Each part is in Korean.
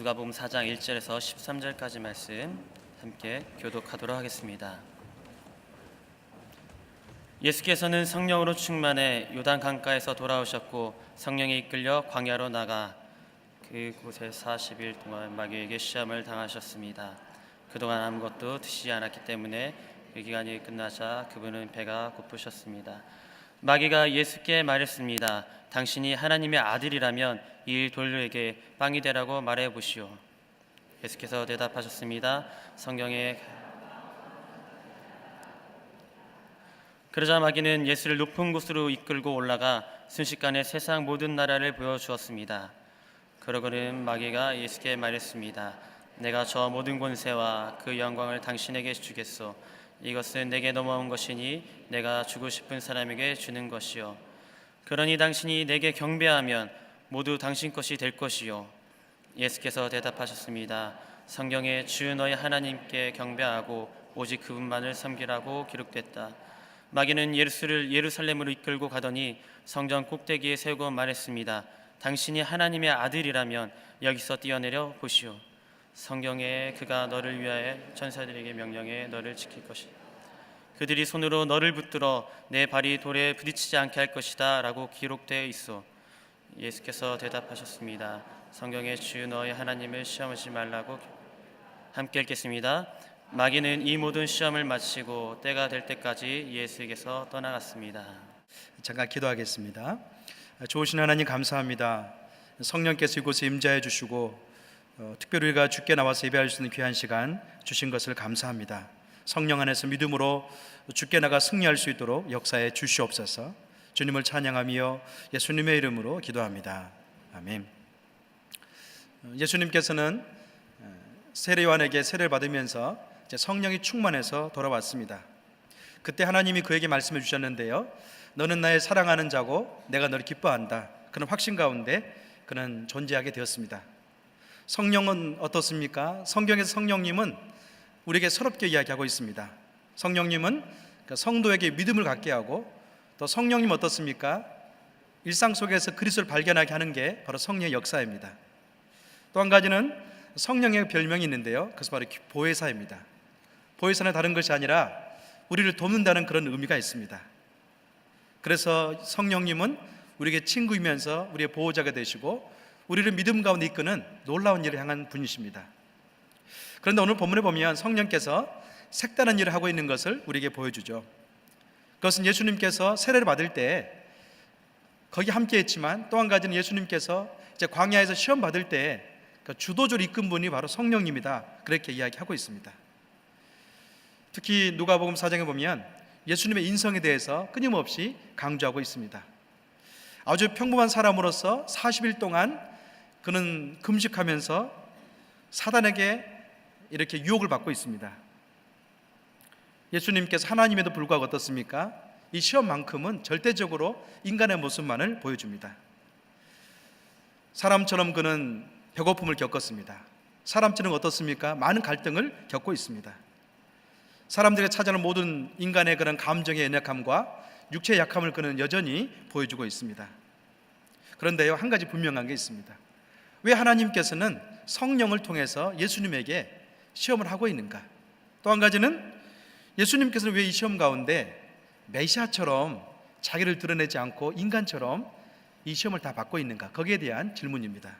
누가복음 4장 1절에서 13절까지 말씀 함께 교독하도록 하겠습니다. 예수께서는 성령으로 충만해 요단 강가에서 돌아오셨고 성령에 이끌려 광야로 나가 그곳에 40일 동안 마귀에게 시험을 당하셨습니다. 그동안 아무것도 드시지 않았기 때문에 그 기간이 끝나자 그분은 배가 고프셨습니다. 마귀가 예수께 말했습니다. 당신이 하나님의 아들이라면 이 돌에게 빵이 되라고 말해 보시오. 예수께서 대답하셨습니다. 성경에 그러자 마귀는 예수를 높은 곳으로 이끌고 올라가 순식간에 세상 모든 나라를 보여주었습니다. 그러고는 마귀가 예수께 말했습니다. 내가 저 모든 권세와 그 영광을 당신에게 주겠소. 이것은 내게 넘어온 것이니 내가 주고 싶은 사람에게 주는 것이요. 그러니 당신이 내게 경배하면 모두 당신 것이 될 것이요. 예수께서 대답하셨습니다. 성경에 주 너희 하나님께 경배하고 오직 그분만을 섬기라고 기록됐다. 마귀는 예수를 예루살렘으로 이끌고 가더니 성전 꼭대기에 세우고 말했습니다. 당신이 하나님의 아들이라면 여기서 뛰어내려 보시오. 성경에 그가 너를 위하여 천사들에게 명령해 너를 지킬 것이다. 그들이 손으로 너를 붙들어 내 발이 돌에 부딪히지 않게 할 것이다 라고 기록되어 있어. 예수께서 대답하셨습니다. 성경에 주 너희 하나님을 시험하지 말라고. 함께 읽겠습니다. 마귀는 이 모든 시험을 마치고 때가 될 때까지 예수에게서 떠나갔습니다. 잠깐 기도하겠습니다. 좋으신 하나님 감사합니다. 성령께서 이곳에 임재해 주시고 특별히 우리가 주께 나와서 예배할 수 있는 귀한 시간 주신 것을 감사합니다. 성령 안에서 믿음으로 주께 나가 승리할 수 있도록 역사해 주시옵소서. 주님을 찬양하며 예수님의 이름으로 기도합니다. 아멘. 예수님께서는 세례요한에게 세례를 받으면서 성령이 충만해서 돌아왔습니다. 그때 하나님이 그에게 말씀해 주셨는데요, 너는 나의 사랑하는 자고 내가 너를 기뻐한다. 그런 확신 가운데 그는 존재하게 되었습니다. 성령은 어떻습니까? 성경에서 성령님은 우리에게 새롭게 이야기하고 있습니다. 성령님은 성도에게 믿음을 갖게 하고, 또 성령님 어떻습니까? 일상 속에서 그리스도를 발견하게 하는 게 바로 성령의 역사입니다. 또 한 가지는 성령의 별명이 있는데요, 그것은 바로 보혜사입니다. 보혜사는 다른 것이 아니라 우리를 돕는다는 그런 의미가 있습니다. 그래서 성령님은 우리에게 친구이면서 우리의 보호자가 되시고 우리를 믿음 가운데 이끄는 놀라운 일을 향한 분이십니다. 그런데 오늘 본문에 보면 성령께서 색다른 일을 하고 있는 것을 우리에게 보여주죠. 그것은 예수님께서 세례를 받을 때 거기 함께 했지만, 또 한 가지는 예수님께서 이제 광야에서 시험 받을 때 주도적으로 이끈 분이 바로 성령님이다, 그렇게 이야기하고 있습니다. 특히 누가복음 4장에 보면 예수님의 인성에 대해서 끊임없이 강조하고 있습니다. 아주 평범한 사람으로서 40일 동안 그는 금식하면서 사단에게 이렇게 유혹을 받고 있습니다. 예수님께서 하나님에도 불구하고 어떻습니까? 이 시험만큼은 절대적으로 인간의 모습만을 보여줍니다. 사람처럼 그는 배고픔을 겪었습니다. 사람처럼 어떻습니까? 많은 갈등을 겪고 있습니다. 사람들이 찾아오는 모든 인간의 그런 감정의 연약함과 육체의 약함을 그는 여전히 보여주고 있습니다. 그런데요, 한 가지 분명한 게 있습니다. 왜 하나님께서는 성령을 통해서 예수님에게 시험을 하고 있는가? 또 한 가지는 예수님께서는 왜 이 시험 가운데 메시아처럼 자기를 드러내지 않고 인간처럼 이 시험을 다 받고 있는가? 거기에 대한 질문입니다.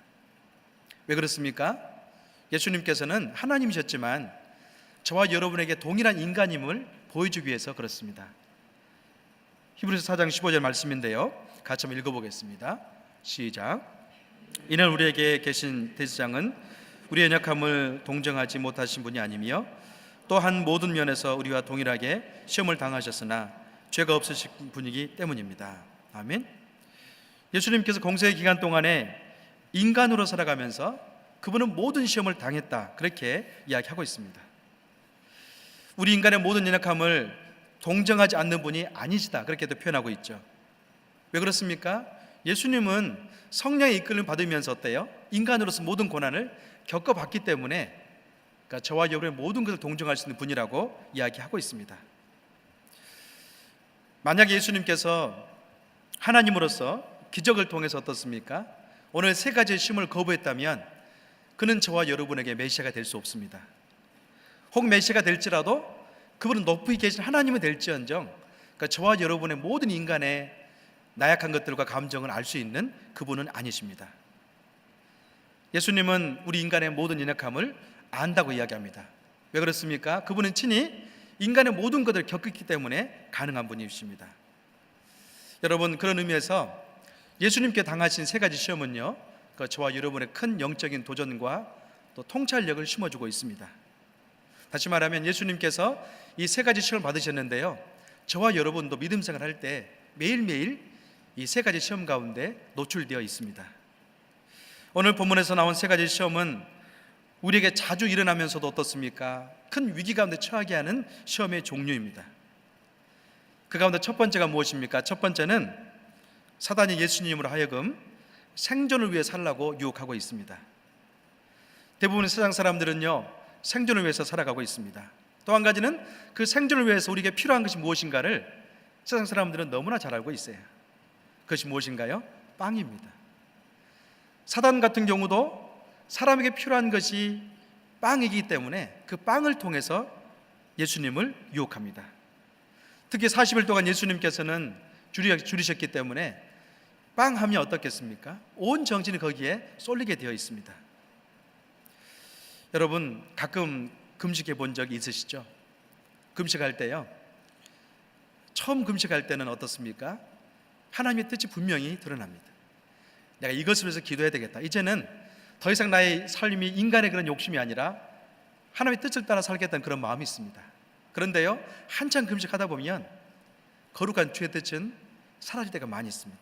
왜 그렇습니까? 예수님께서는 하나님이셨지만 저와 여러분에게 동일한 인간임을 보여주기 위해서 그렇습니다. 히브리서 4장 15절 말씀인데요, 같이 한번 읽어보겠습니다. 시작. 이는 우리에게 계신 대제사장은 우리의 연약함을 동정하지 못하신 분이 아니며 또한 모든 면에서 우리와 동일하게 시험을 당하셨으나 죄가 없으신 분이기 때문입니다. 아멘. 예수님께서 공생의 기간 동안에 인간으로 살아가면서 그분은 모든 시험을 당했다, 그렇게 이야기하고 있습니다. 우리 인간의 모든 연약함을 동정하지 않는 분이 아니시다, 그렇게도 표현하고 있죠. 왜 그렇습니까? 예수님은 성령의 이끌림을 받으면서 어때요? 인간으로서 모든 고난을 겪어봤기 때문에 그러니까 저와 여러분의 모든 것을 동정할 수 있는 분이라고 이야기하고 있습니다. 만약에 예수님께서 하나님으로서 기적을 통해서 어떻습니까? 오늘 세 가지의 시험을 거부했다면 그는 저와 여러분에게 메시아가 될 수 없습니다. 혹 메시아가 될지라도 그분은 높이 계신 하나님이 될지언정, 그러니까 저와 여러분의 모든 인간의 나약한 것들과 감정을 알 수 있는 그분은 아니십니다. 예수님은 우리 인간의 모든 연약함을 안다고 이야기합니다. 왜 그렇습니까? 그분은 친히 인간의 모든 것을 겪었기 때문에 가능한 분이십니다. 여러분, 그런 의미에서 예수님께 당하신 세 가지 시험은요, 저와 여러분의 큰 영적인 도전과 또 통찰력을 심어주고 있습니다. 다시 말하면 예수님께서 이 세 가지 시험을 받으셨는데요, 저와 여러분도 믿음 생활할 때 매일매일 이 세 가지 시험 가운데 노출되어 있습니다. 오늘 본문에서 나온 세 가지 시험은 우리에게 자주 일어나면서도 어떻습니까? 큰 위기 가운데 처하게 하는 시험의 종류입니다. 그 가운데 첫 번째가 무엇입니까? 첫 번째는 사단이 예수님으로 하여금 생존을 위해 살라고 유혹하고 있습니다. 대부분의 세상 사람들은요, 생존을 위해서 살아가고 있습니다. 또 한 가지는 그 생존을 위해서 우리에게 필요한 것이 무엇인가를 세상 사람들은 너무나 잘 알고 있어요. 그것이 무엇인가요? 빵입니다. 사단 같은 경우도 사람에게 필요한 것이 빵이기 때문에 그 빵을 통해서 예수님을 유혹합니다. 특히 40일 동안 예수님께서는 줄이셨기 때문에 빵 하면 어떻겠습니까? 온 정신이 거기에 쏠리게 되어 있습니다. 여러분, 가끔 금식해 본 적이 있으시죠? 금식할 때요, 처음 금식할 때는 어떻습니까? 하나님의 뜻이 분명히 드러납니다. 내가 이것을 위해서 기도해야 되겠다. 이제는 더 이상 나의 삶이 인간의 그런 욕심이 아니라 하나님의 뜻을 따라 살겠다는 그런 마음이 있습니다. 그런데요, 한참 금식하다 보면 거룩한 주의 뜻은 사라질 때가 많이 있습니다.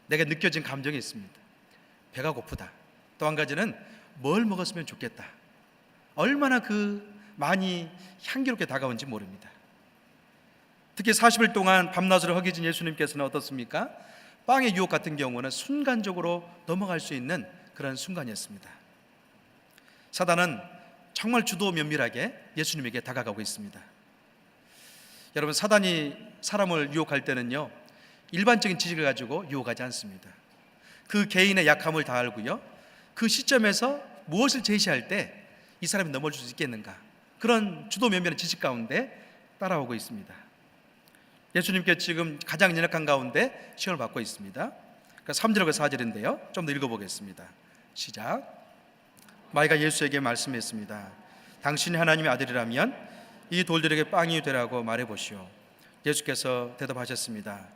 내가 느껴진 감정이 있습니다. 배가 고프다. 또 한 가지는 뭘 먹었으면 좋겠다. 얼마나 그 많이 향기롭게 다가온지 모릅니다. 특히 40일 동안 밤낮으로 허기진 예수님께서는 어떻습니까? 빵의 유혹 같은 경우는 순간적으로 넘어갈 수 있는 그런 순간이었습니다. 사단은 정말 주도 면밀하게 예수님에게 다가가고 있습니다. 여러분, 사단이 사람을 유혹할 때는요, 일반적인 지식을 가지고 유혹하지 않습니다. 그 개인의 약함을 다 알고요, 그 시점에서 무엇을 제시할 때 이 사람이 넘어올 수 있겠는가, 그런 주도 면밀한 지식 가운데 따라오고 있습니다. 예수님께 지금 가장 연약한 가운데 시험을 받고 있습니다. 그러니까 3절과 4절인데요, 좀 더 읽어보겠습니다. 시작. 마귀가 예수에게 말씀했습니다. 당신이 하나님의 아들이라면 이 돌들에게 빵이 되라고 말해보시오. 예수께서 대답하셨습니다.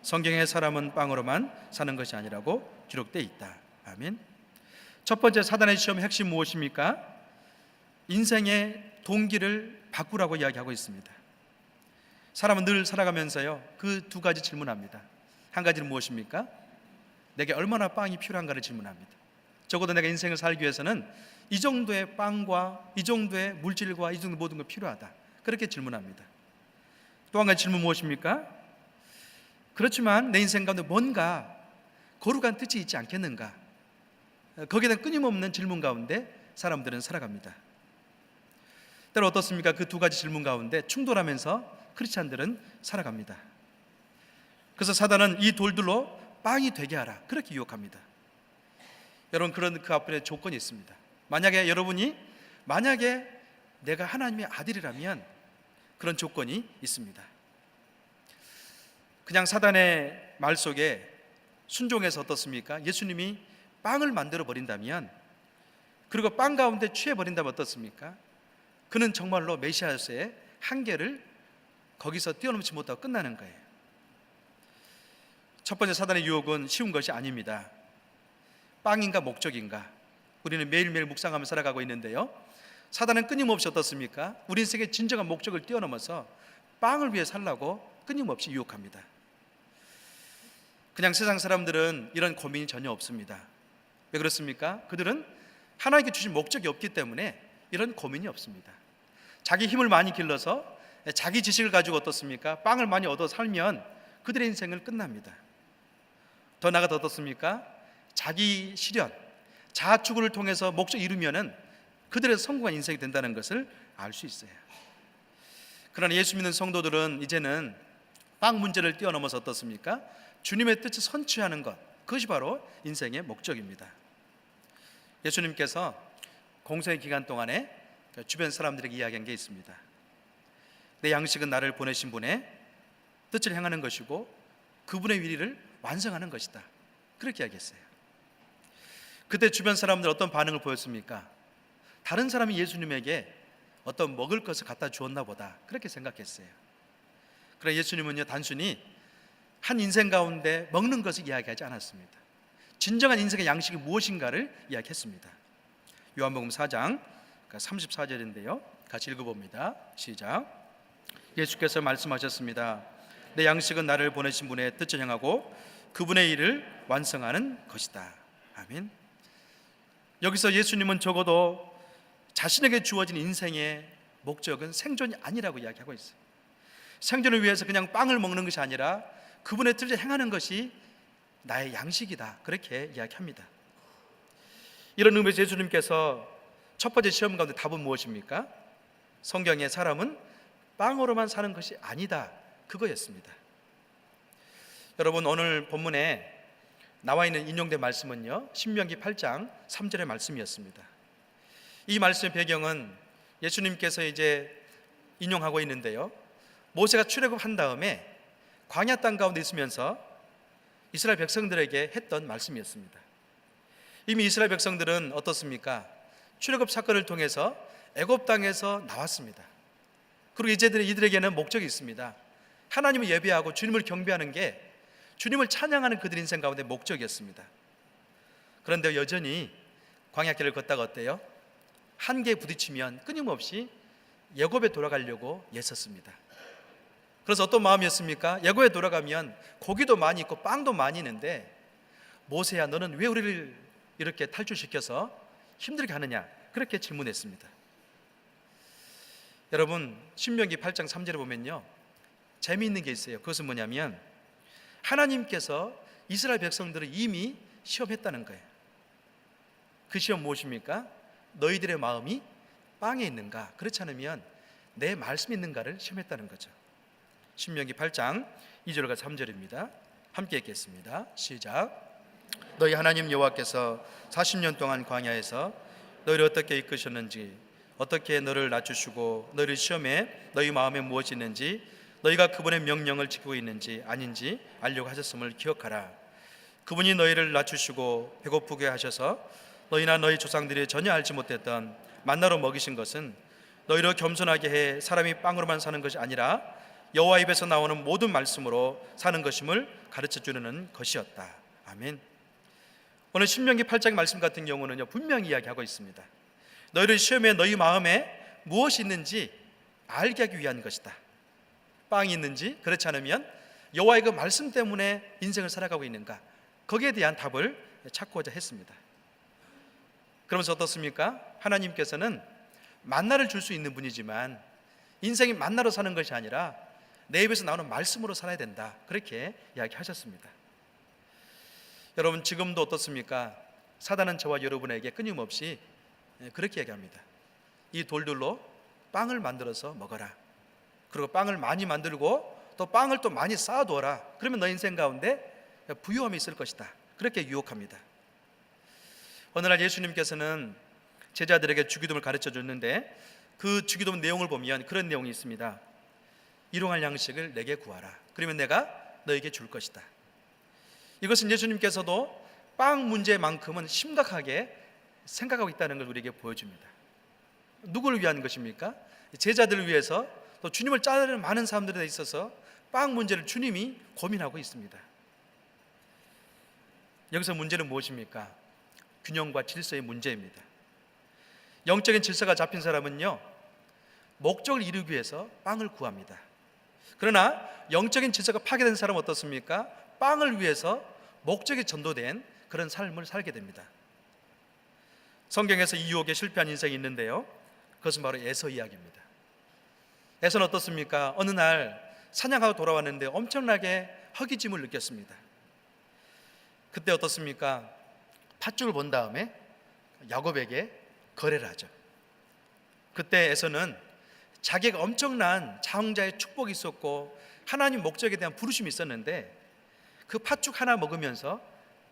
성경에 사람은 빵으로만 사는 것이 아니라고 기록되어 있다. 아멘. 첫 번째 사단의 시험의 핵심 무엇입니까? 인생의 동기를 바꾸라고 이야기하고 있습니다. 사람은 늘 살아가면서요, 그 두 가지 질문합니다. 한 가지는 무엇입니까? 내게 얼마나 빵이 필요한가를 질문합니다. 적어도 내가 인생을 살기 위해서는 이 정도의 빵과 이 정도의 물질과 이 정도 모든 것 필요하다, 그렇게 질문합니다. 또 한 가지 질문 무엇입니까? 그렇지만 내 인생 가운데 뭔가 거룩한 뜻이 있지 않겠는가? 거기에 대한 끊임없는 질문 가운데 사람들은 살아갑니다. 때로 어떻습니까? 그 두 가지 질문 가운데 충돌하면서 크리스찬들은 살아갑니다. 그래서 사단은 이 돌들로 빵이 되게 하라, 그렇게 유혹합니다. 여러분, 그런 그 앞에 조건이 있습니다. 만약에 내가 하나님의 아들이라면 그런 조건이 있습니다. 그냥 사단의 말 속에 순종해서 어떻습니까? 예수님이 빵을 만들어 버린다면, 그리고 빵 가운데 취해 버린다면 어떻습니까? 그는 정말로 메시아로서의 한계를 거기서 뛰어넘지 못하고 끝나는 거예요. 첫 번째 사단의 유혹은 쉬운 것이 아닙니다. 빵인가 목적인가? 우리는 매일매일 묵상하며 살아가고 있는데요, 사단은 끊임없이 어떻습니까? 우리 인생의 진정한 목적을 뛰어넘어서 빵을 위해 살라고 끊임없이 유혹합니다. 그냥 세상 사람들은 이런 고민이 전혀 없습니다. 왜 그렇습니까? 그들은 하나님께 주신 목적이 없기 때문에 이런 고민이 없습니다. 자기 힘을 많이 길러서 자기 지식을 가지고 어떻습니까? 빵을 많이 얻어 살면 그들의 인생은 끝납니다. 더 나아가 어떻습니까? 자기 실현, 자아추구를 통해서 목적을 이루면은 그들의 성공한 인생이 된다는 것을 알 수 있어요. 그러나 예수 믿는 성도들은 이제는 빵 문제를 뛰어넘어서 어떻습니까? 주님의 뜻을 선취하는 것, 그것이 바로 인생의 목적입니다. 예수님께서 공생의 기간 동안에 주변 사람들에게 이야기한 게 있습니다. 내 양식은 나를 보내신 분의 뜻을 행하는 것이고 그분의 위리를 완성하는 것이다. 그렇게 이야기했어요. 그때 주변 사람들 어떤 반응을 보였습니까? 다른 사람이 예수님에게 어떤 먹을 것을 갖다 주었나 보다 그렇게 생각했어요. 그러나 예수님은요, 단순히 한 인생 가운데 먹는 것을 이야기하지 않았습니다. 진정한 인생의 양식이 무엇인가를 이야기했습니다. 요한복음 4장 34절인데요, 같이 읽어봅니다. 시작. 예수께서 말씀하셨습니다. 내 양식은 나를 보내신 분의 뜻을 행하고 그분의 일을 완성하는 것이다. 아멘. 여기서 예수님은 적어도 자신에게 주어진 인생의 목적은 생존이 아니라고 이야기하고 있어요. 생존을 위해서 그냥 빵을 먹는 것이 아니라 그분의 뜻을 행하는 것이 나의 양식이다. 그렇게 이야기합니다. 이런 의미에서 예수님께서 첫 번째 시험 가운데 답은 무엇입니까? 성경에 사람은 빵으로만 사는 것이 아니다, 그거였습니다. 여러분, 오늘 본문에 나와 있는 인용된 말씀은요, 신명기 8장 3절의 말씀이었습니다. 이 말씀의 배경은 예수님께서 이제 인용하고 있는데요, 모세가 출애굽한 다음에 광야 땅 가운데 있으면서 이스라엘 백성들에게 했던 말씀이었습니다. 이미 이스라엘 백성들은 어떻습니까? 출애굽 사건을 통해서 애굽 땅에서 나왔습니다. 그리고 이들에게는 목적이 있습니다. 하나님을 예배하고 주님을 경배하는 게 주님을 찬양하는 그들 인생 가운데 목적이었습니다. 그런데 여전히 광야길을 걷다가 어때요? 한계에 부딪히면 끊임없이 애굽에 돌아가려고 애썼습니다. 그래서 어떤 마음이었습니까? 애굽에 돌아가면 고기도 많이 있고 빵도 많이 있는데, 모세야, 너는 왜 우리를 이렇게 탈출시켜서 힘들게 하느냐, 그렇게 질문했습니다. 여러분, 신명기 8장 3절에 보면요, 재미있는 게 있어요. 그것은 뭐냐면 하나님께서 이스라엘 백성들을 이미 시험했다는 거예요. 그 시험 무엇입니까? 너희들의 마음이 빵에 있는가, 그렇지 않으면 내 말씀이 있는가를 시험했다는 거죠. 신명기 8장 2절과 3절입니다. 함께 읽겠습니다. 시작. 너희 하나님 여호와께서 40년 동안 광야에서 너희를 어떻게 이끄셨는지, 어떻게 너를 낮추시고 너희를 시험해 너희 마음에 무엇이 있는지, 너희가 그분의 명령을 지키고 있는지 아닌지 알려고 하셨음을 기억하라. 그분이 너희를 낮추시고 배고프게 하셔서 너희나 너희 조상들이 전혀 알지 못했던 만나로 먹이신 것은 너희를 겸손하게 해 사람이 빵으로만 사는 것이 아니라 여호와 입에서 나오는 모든 말씀으로 사는 것임을 가르쳐 주는 것이었다. 아멘. 오늘 신명기 8장 말씀 같은 경우는요, 분명히 이야기하고 있습니다. 너희를 시험해 너희 마음에 무엇이 있는지 알게 하기 위한 것이다. 빵이 있는지, 그렇지 않으면 여호와의 그 말씀 때문에 인생을 살아가고 있는가, 거기에 대한 답을 찾고자 했습니다. 그러면서 어떻습니까? 하나님께서는 만나를 줄 수 있는 분이지만 인생이 만나로 사는 것이 아니라 내 입에서 나오는 말씀으로 살아야 된다, 그렇게 이야기하셨습니다. 여러분, 지금도 어떻습니까? 사단은 저와 여러분에게 끊임없이 그렇게 얘기합니다. 이 돌들로 빵을 만들어서 먹어라. 그리고 빵을 많이 만들고 또 빵을 또 많이 쌓아두어라. 그러면 너 인생 가운데 부유함이 있을 것이다. 그렇게 유혹합니다. 어느 날 예수님께서는 제자들에게 주기도문을 가르쳐 줬는데, 그 주기도문 내용을 보면 그런 내용이 있습니다. 일용할 양식을 내게 구하라. 그러면 내가 너에게 줄 것이다. 이것은 예수님께서도 빵 문제만큼은 심각하게 생각하고 있다는 걸 우리에게 보여줍니다. 누구를 위한 것입니까? 제자들을 위해서, 또 주님을 따르는 많은 사람들에 있어서 빵 문제를 주님이 고민하고 있습니다. 여기서 문제는 무엇입니까? 균형과 질서의 문제입니다. 영적인 질서가 잡힌 사람은요, 목적을 이루기 위해서 빵을 구합니다. 그러나 영적인 질서가 파괴된 사람은 어떻습니까? 빵을 위해서 목적이 전도된 그런 삶을 살게 됩니다. 성경에서 이 유혹에 실패한 인생이 있는데요, 그것은 바로 에서 이야기입니다. 에서는 어떻습니까? 어느 날 사냥하고 돌아왔는데 엄청나게 허기짐을 느꼈습니다. 그때 어떻습니까? 팥죽을 본 다음에 야곱에게 거래를 하죠. 그때 에서는 자기가 엄청난 장자의 축복이 있었고 하나님 목적에 대한 부르심이 있었는데, 그 팥죽 하나 먹으면서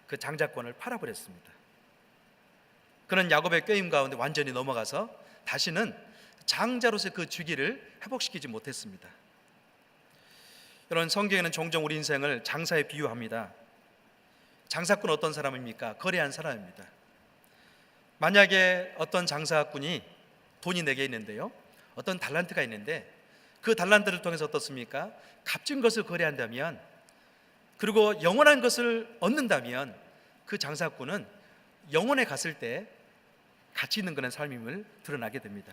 그 장자권을 팔아버렸습니다. 그는 야곱의 꾀임 가운데 완전히 넘어가서 다시는 장자로서의 그 주기를 회복시키지 못했습니다. 여러분, 성경에는 종종 우리 인생을 장사에 비유합니다. 장사꾼 어떤 사람입니까? 거래한 사람입니다. 만약에 어떤 장사꾼이 돈이 4개 있는데요, 어떤 달란트가 있는데 그 달란트를 통해서 어떻습니까? 값진 것을 거래한다면, 그리고 영원한 것을 얻는다면 그 장사꾼은 영원에 갔을 때 가치 있는 그런 삶임을 드러나게 됩니다.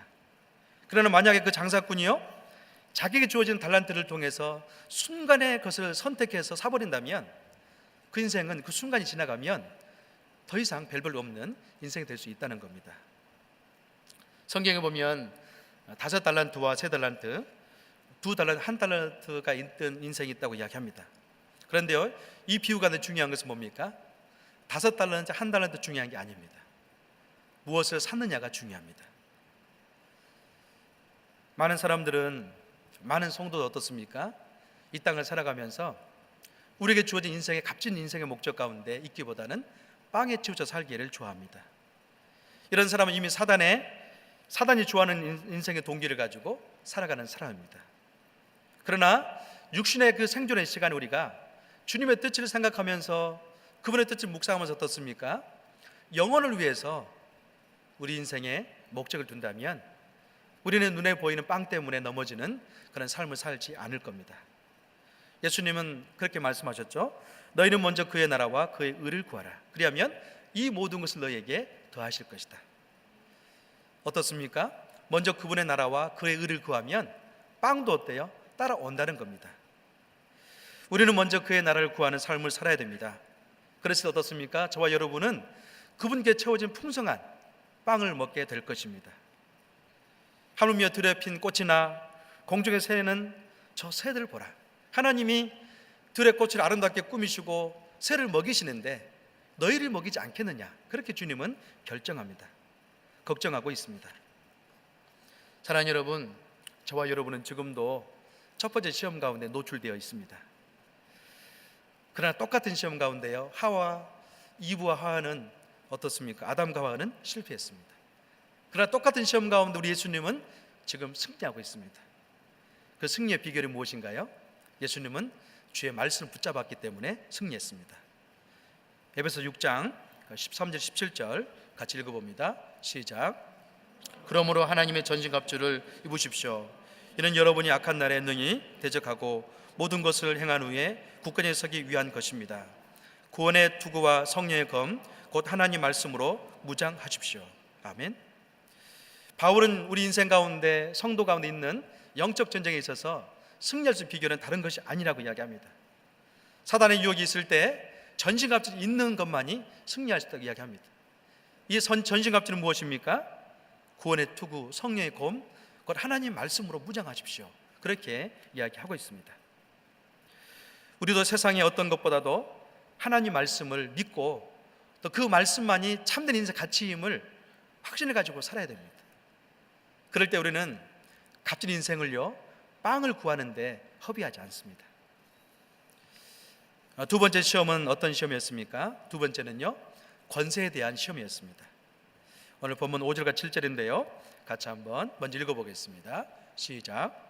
그러나 만약에 그 장사꾼이요, 자기에게 주어진 달란트를 통해서 순간에 그것을 선택해서 사버린다면 그 인생은 그 순간이 지나가면 더 이상 별별 없는 인생이 될 수 있다는 겁니다. 성경에 보면 5달란트와 3달란트, 2달란트, 1달란트가 있던 인생이 있다고 이야기합니다. 그런데요, 이 비유가 중요한 것은 뭡니까? 5달란트, 1달란트 중요한 게 아닙니다. 무엇을 샀느냐가 중요합니다. 많은 사람들은, 많은 성도도 어떻습니까? 이 땅을 살아가면서 우리에게 주어진 인생의 값진 인생의 목적 가운데 있기보다는 빵에 치우쳐 살기를 좋아합니다. 이런 사람은 이미 사단이 좋아하는 인생의 동기를 가지고 살아가는 사람입니다. 그러나 육신의 그 생존의 시간에 우리가 주님의 뜻을 생각하면서 그분의 뜻을 묵상하면서 어떻습니까? 영혼을 위해서 우리 인생의 목적을 둔다면 우리는 눈에 보이는 빵 때문에 넘어지는 그런 삶을 살지 않을 겁니다. 예수님은 그렇게 말씀하셨죠. 너희는 먼저 그의 나라와 그의 의를 구하라. 그리하면 이 모든 것을 너희에게 더하실 것이다. 어떻습니까? 먼저 그분의 나라와 그의 의를 구하면 빵도 어때요? 따라온다는 겁니다. 우리는 먼저 그의 나라를 구하는 삶을 살아야 됩니다. 그래서 어떻습니까? 저와 여러분은 그분께 채워진 풍성한 빵을 먹게 될 것입니다. 하물며 들에 핀 꽃이나 공중의 새는 저 새들 보라. 하나님이 들의 꽃을 아름답게 꾸미시고 새를 먹이시는데 너희를 먹이지 않겠느냐, 그렇게 주님은 결정합니다. 걱정하고 있습니다. 사랑하는 여러분, 저와 여러분은 지금도 첫 번째 시험 가운데 노출되어 있습니다. 그러나 똑같은 시험 가운데요, 이브와 하와는 어떻습니까? 아담과 하와는 실패했습니다. 그러나 똑같은 시험 가운데 우리 예수님은 지금 승리하고 있습니다. 그 승리의 비결이 무엇인가요? 예수님은 주의 말씀을 붙잡았기 때문에 승리했습니다. 에베소 6장 13절 17절 같이 읽어봅니다. 시작. 그러므로 하나님의 전신갑주를 입으십시오. 이는 여러분이 악한 날에 능히 대적하고 모든 것을 행한 후에 굳건히 서기 위한 것입니다. 구원의 투구와 성령의 검 곧 하나님 말씀으로 무장하십시오. 아멘. 바울은 우리 인생 가운데, 성도 가운데 있는 영적 전쟁에 있어서 승리할 수 있는 비결은 다른 것이 아니라고 이야기합니다. 사단의 유혹이 있을 때 전신갑주를 입는 것만이 승리할 수 있다고 이야기합니다. 이 전신갑주는 무엇입니까? 구원의 투구, 성령의 검, 곧 하나님 말씀으로 무장하십시오. 그렇게 이야기하고 있습니다. 우리도 세상의 어떤 것보다도 하나님 말씀을 믿고 또 그 말씀만이 참된 인생 가치임을 확신을 가지고 살아야 됩니다. 그럴 때 우리는 값진 인생을요, 빵을 구하는데 허비하지 않습니다. 두 번째 시험은 어떤 시험이었습니까? 두 번째는요, 권세에 대한 시험이었습니다. 오늘 본문 5절과 7절인데요, 같이 한번 먼저 읽어보겠습니다. 시작.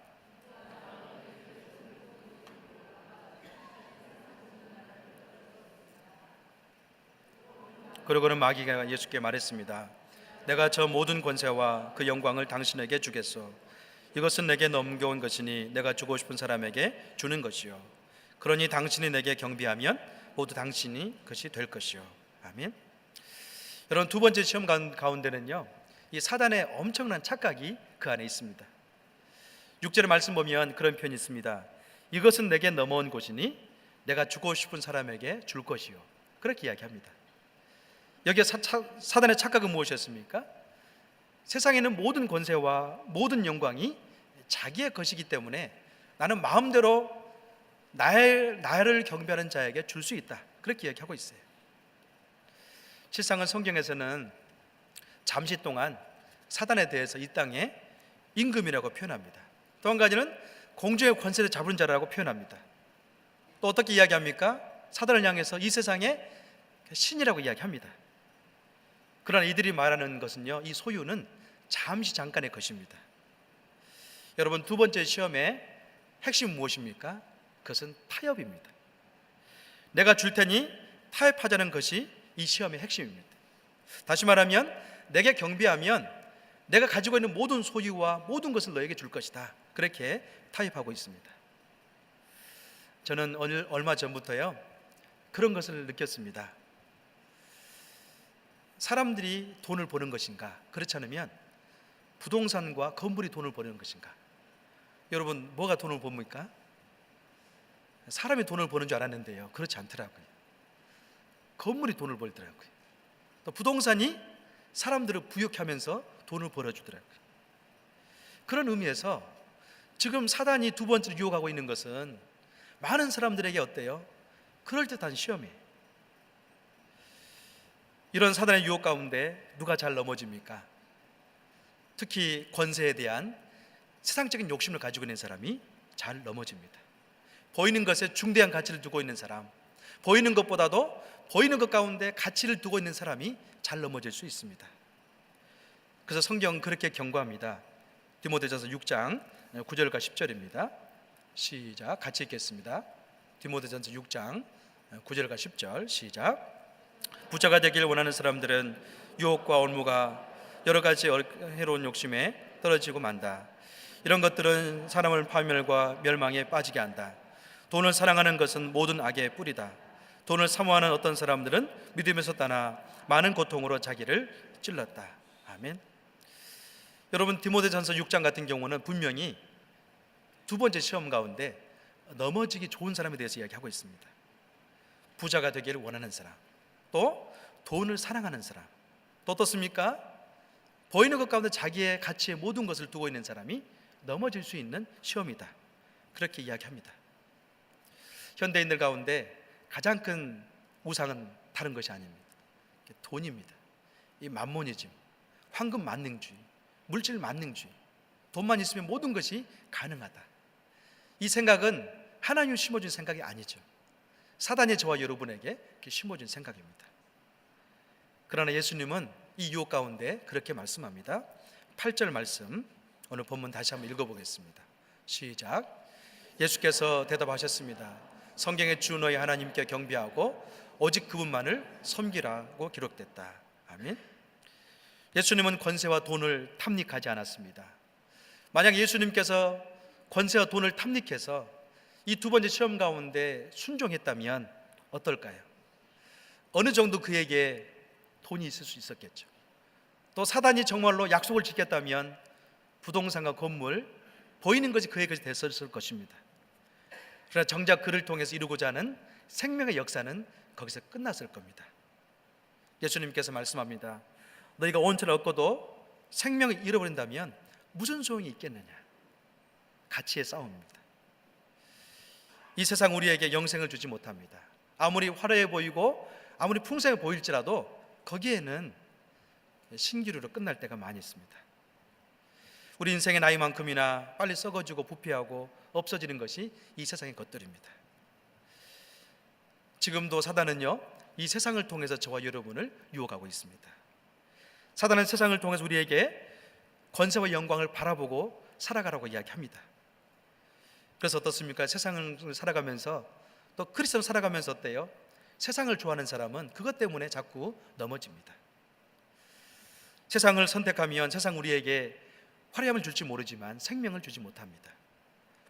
그러고는 마귀가 예수께 말했습니다. 내가 저 모든 권세와 그 영광을 당신에게 주겠소. 이것은 내게 넘겨온 것이니 내가 주고 싶은 사람에게 주는 것이요. 그러니 당신이 내게 경배하면 모두 당신이 것이 될 것이요. 아멘. 여러분, 두 번째 시험 가운데는요, 이 사단의 엄청난 착각이 그 안에 있습니다. 6절의 말씀 보면 그런 표현이 있습니다. 이것은 내게 넘어온 것이니 내가 주고 싶은 사람에게 줄 것이요. 그렇게 이야기합니다. 여기에 사단의 착각은 무엇이었습니까? 세상에는 모든 권세와 모든 영광이 자기의 것이기 때문에 나는 마음대로 나를 경배하는 자에게 줄 수 있다, 그렇게 이야기하고 있어요. 실상은 성경에서는 잠시 동안 사단에 대해서 이 땅에 임금이라고 표현합니다. 또 한 가지는 공중의 권세를 잡은 자라고 표현합니다. 또 어떻게 이야기합니까? 사단을 향해서 이 세상의 신이라고 이야기합니다. 그러나 이들이 말하는 것은요, 이 소유는 잠시 잠깐의 것입니다. 여러분, 두 번째 시험의 핵심은 무엇입니까? 그것은 타협입니다. 내가 줄 테니 타협하자는 것이 이 시험의 핵심입니다. 다시 말하면 내게 경배하면 내가 가지고 있는 모든 소유와 모든 것을 너에게 줄 것이다. 그렇게 타협하고 있습니다. 저는 얼마 전부터요, 그런 것을 느꼈습니다. 사람들이 돈을 버는 것인가, 그렇지 않으면 부동산과 건물이 돈을 버는 것인가? 여러분, 뭐가 돈을 법니까? 사람이 돈을 버는 줄 알았는데요, 그렇지 않더라고요. 건물이 돈을 벌더라고요. 또 부동산이 사람들을 부유케 하면서 돈을 벌어주더라고요. 그런 의미에서 지금 사단이 두 번째로 유혹하고 있는 것은 많은 사람들에게 어때요? 그럴듯한 시험이에요. 이런 사단의 유혹 가운데 누가 잘 넘어집니까? 특히 권세에 대한 세상적인 욕심을 가지고 있는 사람이 잘 넘어집니다. 보이는 것에 중대한 가치를 두고 있는 사람, 보이는 것보다도 보이는 것 가운데 가치를 두고 있는 사람이 잘 넘어질 수 있습니다. 그래서 성경 그렇게 경고합니다. 디모데전서 6장 9절과 10절입니다. 시작, 같이 읽겠습니다. 디모데전서 6장 9절과 10절 시작. 부자가 되길 원하는 사람들은 유혹과 올무가 여러 가지 해로운 욕심에 떨어지고 만다. 이런 것들은 사람을 파멸과 멸망에 빠지게 한다. 돈을 사랑하는 것은 모든 악의 뿌리다. 돈을 사모하는 어떤 사람들은 믿음에서 떠나 많은 고통으로 자기를 찔렀다. 아멘. 여러분, 디모데전서 6장 같은 경우는 분명히 두 번째 시험 가운데 넘어지기 좋은 사람에 대해서 이야기하고 있습니다. 부자가 되기를 원하는 사람, 또 돈을 사랑하는 사람, 또 어떻습니까? 보이는 것 가운데 자기의 가치의 모든 것을 두고 있는 사람이 넘어질 수 있는 시험이다. 그렇게 이야기합니다. 현대인들 가운데 가장 큰 우상은 다른 것이 아닙니다. 돈입니다. 이 만모니즘, 황금 만능주의, 물질 만능주의, 돈만 있으면 모든 것이 가능하다. 이 생각은 하나님이 심어준 생각이 아니죠. 사단이 저와 여러분에게 심어준 생각입니다. 그러나 예수님은 이 유혹 가운데 그렇게 말씀합니다. 8절 말씀, 오늘 본문 다시 한번 읽어보겠습니다. 시작. 예수께서 대답하셨습니다. 성경에 주 너희 하나님께 경배하고 오직 그분만을 섬기라고 기록됐다. 아멘. 예수님은 권세와 돈을 탐닉하지 않았습니다. 만약 예수님께서 권세와 돈을 탐닉해서 이 두 번째 시험 가운데 순종했다면 어떨까요? 어느 정도 그에게 돈이 있을 수 있었겠죠. 또 사단이 정말로 약속을 지켰다면 부동산과 건물, 보이는 것이 그의 것이 됐을 것입니다. 그러나 정작 그를 통해서 이루고자 하는 생명의 역사는 거기서 끝났을 겁니다. 예수님께서 말씀합니다. 너희가 온천을 얻고도 생명을 잃어버린다면 무슨 소용이 있겠느냐? 가치의 싸움입니다. 이 세상 우리에게 영생을 주지 못합니다. 아무리 화려해 보이고 아무리 풍성해 보일지라도 거기에는 신기루로 끝날 때가 많이 있습니다. 우리 인생의 나이만큼이나 빨리 썩어지고 부패하고 없어지는 것이 이 세상의 것들입니다. 지금도 사단은요, 이 세상을 통해서 저와 여러분을 유혹하고 있습니다. 사단은 세상을 통해서 우리에게 권세와 영광을 바라보고 살아가라고 이야기합니다. 그래서 어떻습니까? 세상을 살아가면서 또 그리스도를 살아가면서 어때요? 세상을 좋아하는 사람은 그것 때문에 자꾸 넘어집니다. 세상을 선택하면 세상 우리에게 화려함을 줄지 모르지만 생명을 주지 못합니다.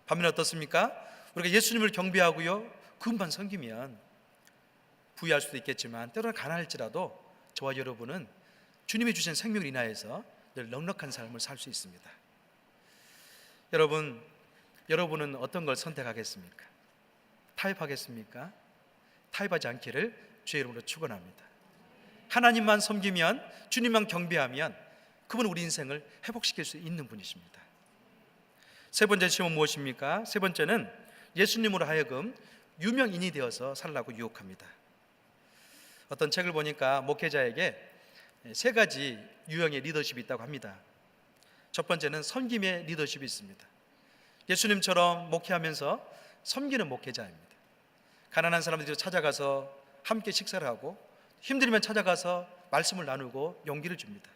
반면에 어떻습니까? 우리가 예수님을 경배하고요, 그분만 섬기면 부유할 수도 있겠지만 때로는 가난할지라도 저와 여러분은 주님이 주신 생명을 인하여서 늘 넉넉한 삶을 살 수 있습니다. 여러분은 어떤 걸 선택하겠습니까? 타협하겠습니까? 타협하지 않기를 주의 이름으로 축원합니다. 하나님만 섬기면, 주님만 경배하면 그분은 우리 인생을 회복시킬 수 있는 분이십니다. 세 번째 시험은 무엇입니까? 세 번째는 예수님으로 하여금 유명인이 되어서 살라고 유혹합니다. 어떤 책을 보니까 목회자에게 세 가지 유형의 리더십이 있다고 합니다. 첫 번째는 섬김의 리더십이 있습니다. 예수님처럼 목회하면서 섬기는 목회자입니다. 가난한 사람들이 찾아가서 함께 식사를 하고 힘들면 찾아가서 말씀을 나누고 용기를 줍니다.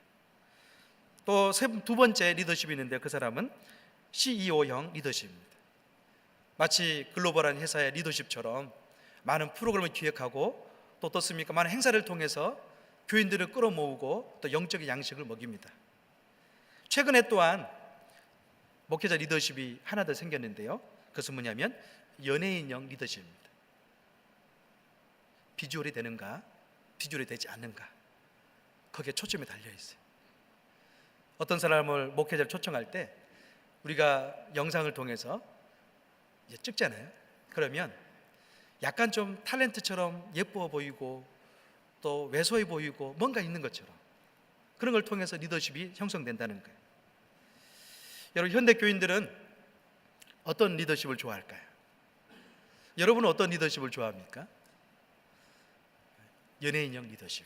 또 두 번째 리더십이 있는데 그 사람은 CEO형 리더십입니다. 마치 글로벌한 회사의 리더십처럼 많은 프로그램을 기획하고 또 어떻습니까? 많은 행사를 통해서 교인들을 끌어모으고 또 영적인 양식을 먹입니다. 최근에 또한 목회자 리더십이 하나 더 생겼는데요. 그것은 뭐냐면 연예인형 리더십입니다. 비주얼이 되는가, 비주얼이 되지 않는가, 거기에 초점이 달려 있어요. 어떤 사람을 목회자를 초청할 때 우리가 영상을 통해서 찍잖아요. 그러면 약간 좀 탤런트처럼 예뻐 보이고 또 왜소해 보이고 뭔가 있는 것처럼 그런 걸 통해서 리더십이 형성된다는 거예요. 여러분, 현대 교인들은 어떤 리더십을 좋아할까요? 여러분은 어떤 리더십을 좋아합니까? 연예인형 리더십,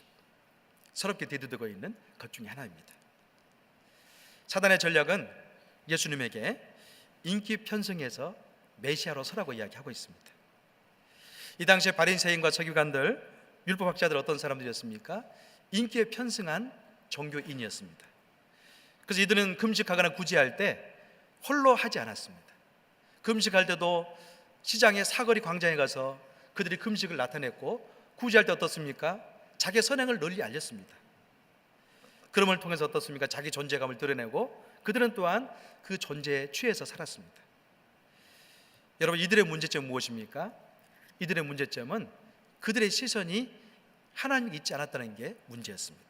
서럽게 대두되고 있는 것 중에 하나입니다. 사단의 전략은 예수님에게 인기 편승해서 메시아로 서라고 이야기하고 있습니다. 이 당시에 바리새인과 서기관들, 율법학자들 어떤 사람들이었습니까? 인기에 편승한 종교인이었습니다. 그래서 이들은 금식하거나 구제할 때 홀로 하지 않았습니다. 금식할 때도 시장의 사거리 광장에 가서 그들이 금식을 나타냈고, 구제할 때 어떻습니까? 자기의 선행을 널리 알렸습니다. 그럼을 통해서 어떻습니까? 자기 존재감을 드러내고 그들은 또한 그 존재에 취해서 살았습니다. 여러분, 이들의 문제점은 무엇입니까? 이들의 문제점은 그들의 시선이 하나님이 있지 않았다는 게 문제였습니다.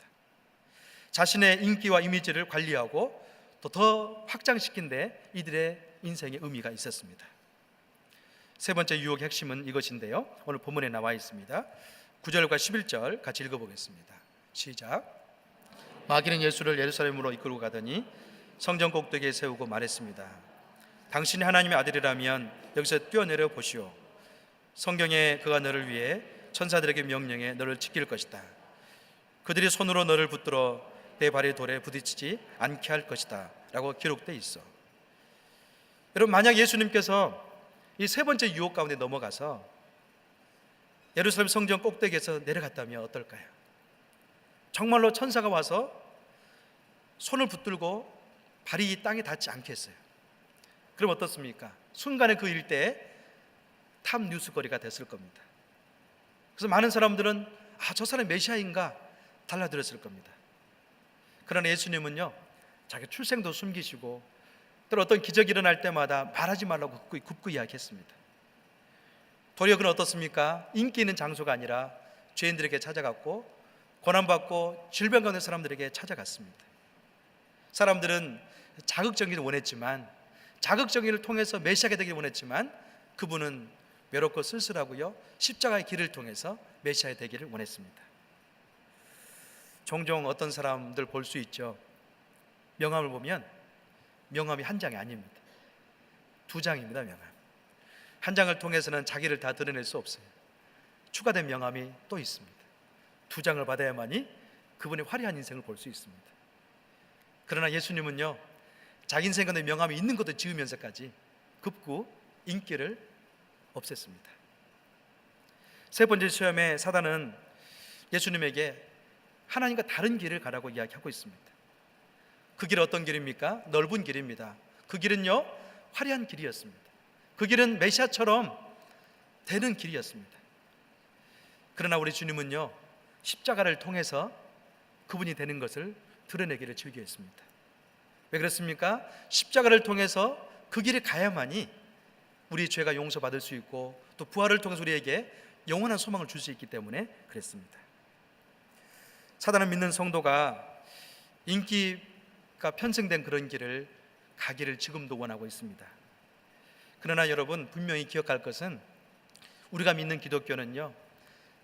자신의 인기와 이미지를 관리하고 또 더 확장시킨 데 이들의 인생의 의미가 있었습니다. 세 번째 유혹의 핵심은 이것인데요, 오늘 본문에 나와 있습니다. 9절과 11절 같이 읽어보겠습니다. 시작. 마귀는 예수를 예루살렘으로 이끌고 가더니 성전 꼭대기에 세우고 말했습니다. 당신이 하나님의 아들이라면 여기서 뛰어내려 보시오. 성경에 그가 너를 위해 천사들에게 명령해 너를 지킬 것이다. 그들이 손으로 너를 붙들어 내 발의 돌에 부딪히지 않게 할 것이다 라고 기록되어 있어. 여러분, 만약 예수님께서 이 세 번째 유혹 가운데 넘어가서 예루살렘 성전 꼭대기에서 내려갔다면 어떨까요? 정말로 천사가 와서 손을 붙들고 발이 땅에 닿지 않게 했어요. 그럼 어떻습니까? 순간에 그 일대에 탑 뉴스거리가 됐을 겁니다. 그래서 많은 사람들은 저 사람이 메시아인가 달라들었을 겁니다. 그러나 예수님은요, 자기 출생도 숨기시고 또 어떤 기적이 일어날 때마다 말하지 말라고 굽고 이야기했습니다. 도리어 그는 어떻습니까? 인기 있는 장소가 아니라 죄인들에게 찾아갔고 고난받고 질병 가운데 사람들에게 찾아갔습니다. 사람들은 자극적인을 원했지만, 자극적인을 통해서 메시아가 되기를 원했지만, 그분은 외롭고 쓸쓸하고요, 십자가의 길을 통해서 메시아 되기를 원했습니다. 종종 어떤 사람들 볼 수 있죠. 명함을 보면 명함이 한 장이 아닙니다. 두 장입니다. 명함 한 장을 통해서는 자기를 다 드러낼 수 없어요. 추가된 명함이 또 있습니다. 두 장을 받아야만이 그분의 화려한 인생을 볼 수 있습니다. 그러나 예수님은요, 자기 인생 가운데 명함이 있는 것도 지으면서까지 급구 인기를 없앴습니다. 세 번째 시험에 사단은 예수님에게 하나님과 다른 길을 가라고 이야기하고 있습니다. 그 길은 어떤 길입니까? 넓은 길입니다. 그 길은요, 화려한 길이었습니다. 그 길은 메시아처럼 되는 길이었습니다. 그러나 우리 주님은요, 십자가를 통해서 그분이 되는 것을 드러내기를 즐겨했습니다. 왜 그렇습니까? 십자가를 통해서 그 길에 가야만이 우리 죄가 용서받을 수 있고 또 부활을 통해서 우리에게 영원한 소망을 줄 수 있기 때문에 그랬습니다. 사단은 믿는 성도가 인기가 편승된 그런 길을 가기를 지금도 원하고 있습니다. 그러나 여러분, 분명히 기억할 것은 우리가 믿는 기독교는요,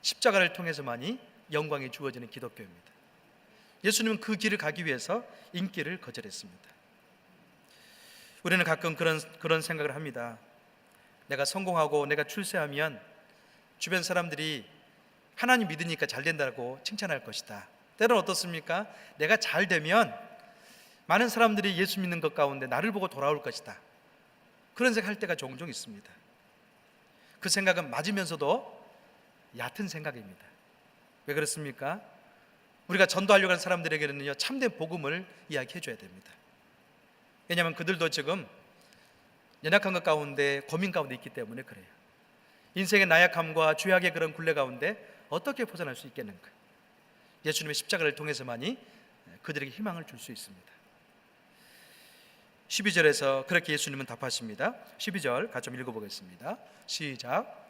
십자가를 통해서만이 영광이 주어지는 기독교입니다. 예수님은 그 길을 가기 위해서 인기를 거절했습니다. 우리는 가끔 그런 생각을 합니다. 내가 성공하고 내가 출세하면 주변 사람들이 하나님 믿으니까 잘 된다고 칭찬할 것이다. 때로는 어떻습니까? 내가 잘 되면 많은 사람들이 예수 믿는 것 가운데 나를 보고 돌아올 것이다. 그런 생각할 때가 종종 있습니다. 그 생각은 맞으면서도 얕은 생각입니다. 왜 그렇습니까? 우리가 전도하려고 하는 사람들에게는요, 참된 복음을 이야기해 줘야 됩니다. 왜냐하면 그들도 지금 연약한 것 가운데, 고민 가운데 있기 때문에 그래요. 인생의 나약함과 죄악의 그런 굴레 가운데 어떻게 벗어날 수 있겠는가? 예수님의 십자가를 통해서만이 그들에게 희망을 줄 수 있습니다. 12절에서 그렇게 예수님은 답하십니다. 12절 같이 좀 읽어보겠습니다. 시작.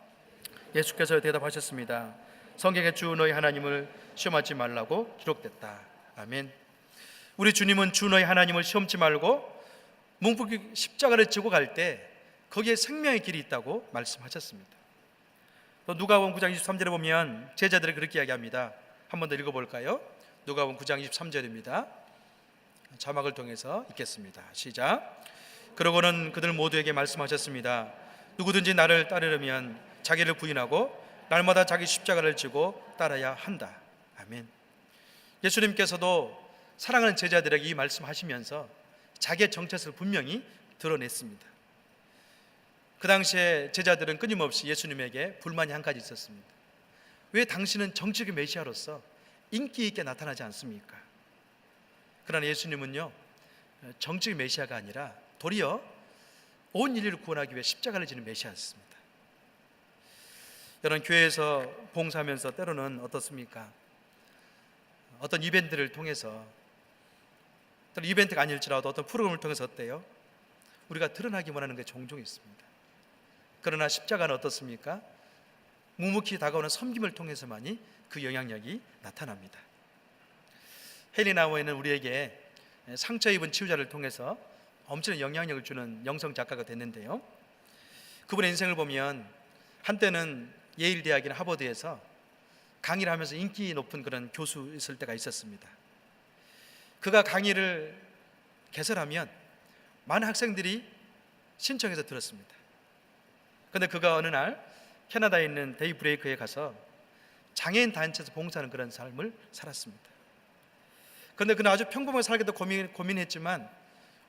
예수께서 대답하셨습니다. 성경에 주 너희 하나님을 시험하지 말라고 기록됐다. 아멘. 우리 주님은 주 너희 하나님을 시험치 말고 뭉툭이 십자가를 지고 갈 때 거기에 생명의 길이 있다고 말씀하셨습니다. 또 누가복음 9장 23절에 보면 제자들이 그렇게 이야기합니다. 한 번 더 읽어볼까요? 누가복음 9장 23절입니다. 자막을 통해서 읽겠습니다. 시작. 그러고는 그들 모두에게 말씀하셨습니다. 누구든지 나를 따르려면 자기를 부인하고 날마다 자기 십자가를 지고 따라야 한다. 아멘. 예수님께서도 사랑하는 제자들에게 이 말씀하시면서 자기의 정체성을 분명히 드러냈습니다. 그 당시에 제자들은 끊임없이 예수님에게 불만이 한 가지 있었습니다. 왜 당신은 정치적 메시아로서 인기 있게 나타나지 않습니까? 그러나 예수님은요, 정치적 메시아가 아니라 도리어 온 인류를 구원하기 위해 십자가를 지는 메시아였습니다. 여러분, 교회에서 봉사하면서 때로는 어떻습니까? 어떤 이벤트를 통해서, 또는 이벤트가 아닐지라도 어떤 프로그램을 통해서 어때요? 우리가 드러나기 원하는 게 종종 있습니다. 그러나 십자가는 어떻습니까? 묵묵히 다가오는 섬김을 통해서만이 그 영향력이 나타납니다. 헬리나우에는 우리에게 상처 입은 치유자를 통해서 엄청난 영향력을 주는 영성 작가가 됐는데요, 그분의 인생을 보면 한때는 예일 대학이나 하버드에서 강의를 하면서 인기 높은 그런 교수였을 때가 있었습니다. 그가 강의를 개설하면 많은 학생들이 신청해서 들었습니다. 그런데 그가 어느 날 캐나다에 있는 데이 브레이크에 가서 장애인 단체에서 봉사하는 그런 삶을 살았습니다. 그런데 그는 아주 평범하게 살기도 고민했지만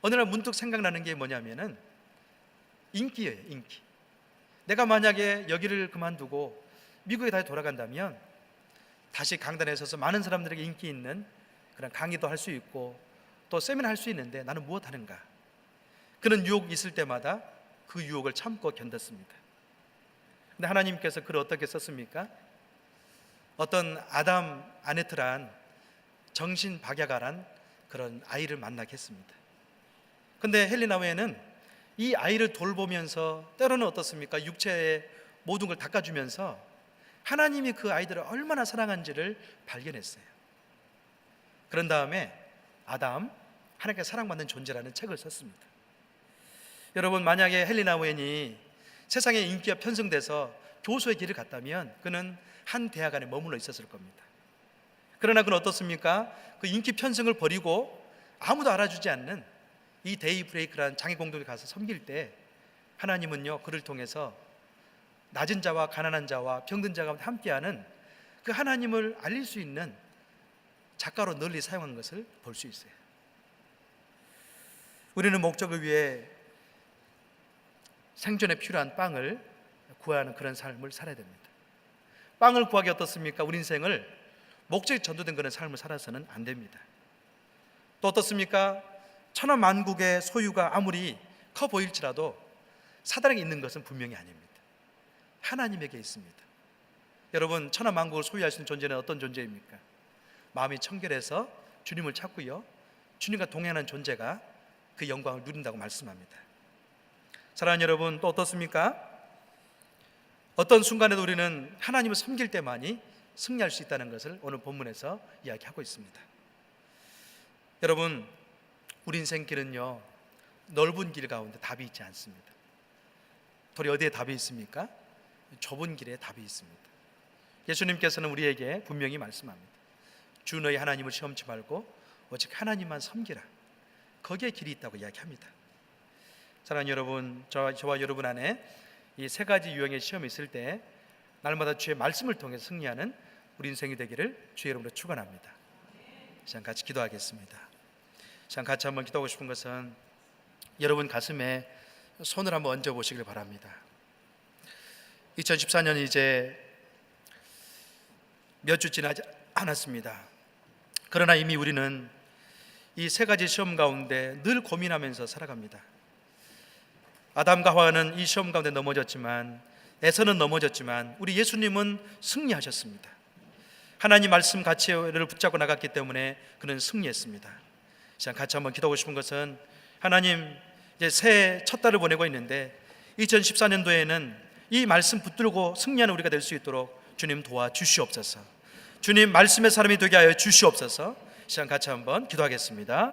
어느 날 문득 생각나는 게 뭐냐면은 인기예요, 인기. 내가 만약에 여기를 그만두고 미국에 다시 돌아간다면 다시 강단에 서서 많은 사람들에게 인기 있는 그런 강의도 할 수 있고 또 세미나 할 수 있는데 나는 무엇 하는가? 그런 유혹이 있을 때마다 그 유혹을 참고 견뎠습니다. 근데 하나님께서 그를 어떻게 썼습니까? 어떤 아담 아네트란 정신박약아란 그런 아이를 만나게 했습니다. 근데 헬리나웨는 이 아이를 돌보면서 때로는 어떻습니까? 육체의 모든 걸 닦아주면서 하나님이 그 아이들을 얼마나 사랑한지를 발견했어요. 그런 다음에 아담, 하나님께 사랑받는 존재라는 책을 썼습니다. 여러분, 만약에 헬리나웨이 세상에 인기가 편성돼서 교수의 길을 갔다면 그는 한 대학 안에 머물러 있었을 겁니다. 그러나 그는 어떻습니까? 그 인기 편성을 버리고 아무도 알아주지 않는 이 데이 브레이크라는 장애 공동에 가서 섬길 때 하나님은요, 그를 통해서 낮은 자와 가난한 자와 병든 자가 함께하는 그 하나님을 알릴 수 있는 작가로 널리 사용한 것을 볼 수 있어요. 우리는 목적을 위해 생존에 필요한 빵을 구하는 그런 삶을 살아야 됩니다. 빵을 구하기 어떻습니까? 우리 인생을 목적이 전도된 그런 삶을 살아서는 안 됩니다. 또 어떻습니까? 천하만국의 소유가 아무리 커 보일지라도 사단에게 있는 것은 분명히 아닙니다. 하나님에게 있습니다. 여러분, 천하만국을 소유할 수 있는 존재는 어떤 존재입니까? 마음이 청결해서 주님을 찾고요, 주님과 동행하는 존재가 그 영광을 누린다고 말씀합니다. 사랑하는 여러분, 또 어떻습니까? 어떤 순간에도 우리는 하나님을 섬길 때만이 승리할 수 있다는 것을 오늘 본문에서 이야기하고 있습니다. 여러분, 우리 인생길은요, 넓은 길 가운데 답이 있지 않습니다. 도리 어디에 답이 있습니까? 좁은 길에 답이 있습니다. 예수님께서는 우리에게 분명히 말씀합니다. 주 너희 하나님을 시험치 말고 오직 하나님만 섬기라. 거기에 길이 있다고 이야기합니다. 사랑하는 여러분, 저와 여러분 안에 이 세 가지 유형의 시험이 있을 때 날마다 주의 말씀을 통해 승리하는 우리 인생이 되기를 주의 이름으로 축원합니다. 시간 같이 기도하겠습니다. 시간 같이 한번 기도하고 싶은 것은 여러분 가슴에 손을 한번 얹어 보시길 바랍니다. 2014년이 이제 몇 주 지나지 않았습니다. 그러나 이미 우리는 이 세 가지 시험 가운데 늘 고민하면서 살아갑니다. 아담과 하와는 이 시험 가운데 넘어졌지만, 에서는 넘어졌지만 우리 예수님은 승리하셨습니다. 하나님 말씀 가치를 붙잡고 나갔기 때문에 그는 승리했습니다. 자, 같이 한번 기도하고 싶은 것은, 하나님, 이제 새해 첫 달을 보내고 있는데 2014년도에는 이 말씀 붙들고 승리하는 우리가 될 수 있도록 주님 도와주시옵소서. 주님 말씀의 사람이 되게 하여 주시옵소서. 시간 같이 한번 기도하겠습니다.